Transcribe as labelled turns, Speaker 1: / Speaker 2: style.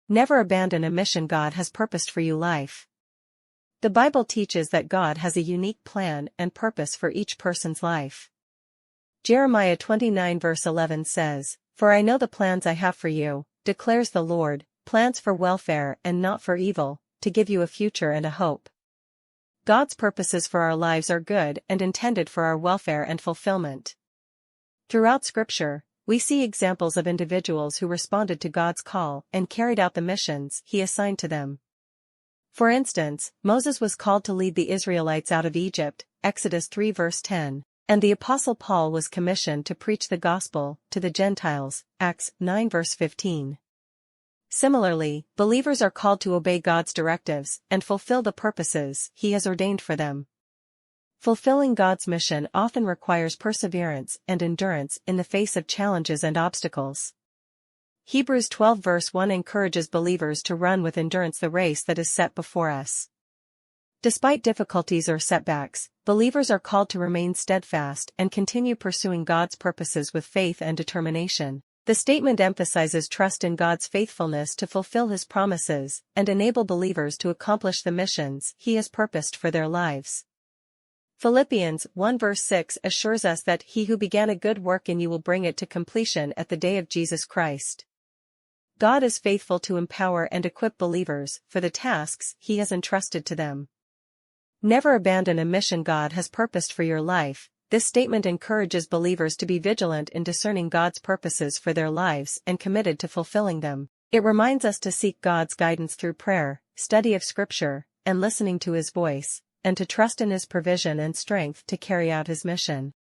Speaker 1: Never abandon a mission God has purposed for your life. The Bible teaches that God has a unique plan and purpose for each person's life. Jeremiah 29 verse 11 says, "For I know the plans I have for you, declares the Lord, plans for welfare and not for evil, to give you a future and a hope." God's purposes for our lives are good and intended for our welfare and fulfillment. Throughout Scripture, we see examples of individuals who responded to God's call and carried out the missions He assigned to them. For instance, Moses was called to lead the Israelites out of Egypt, Exodus 3 verse 10, and the Apostle Paul was commissioned to preach the gospel to the Gentiles, Acts 9 verse 15. Similarly, believers are called to obey God's directives and fulfill the purposes He has ordained for them. Fulfilling God's mission often requires perseverance and endurance in the face of challenges and obstacles. Hebrews 12 verse 1 encourages believers to run with endurance the race that is set before us. Despite difficulties or setbacks, believers are called to remain steadfast and continue pursuing God's purposes with faith and determination. The statement emphasizes trust in God's faithfulness to fulfill His promises and enable believers to accomplish the missions He has purposed for their lives. Philippians 1 verse 6 assures us that He who began a good work in you will bring it to completion at the day of Jesus Christ. God is faithful to empower and equip believers for the tasks He has entrusted to them. Never abandon a mission God has purposed for your life. This statement encourages believers to be vigilant in discerning God's purposes for their lives and committed to fulfilling them. It reminds us to seek God's guidance through prayer, study of Scripture, and listening to His voice, and to trust in His provision and strength to carry out His mission.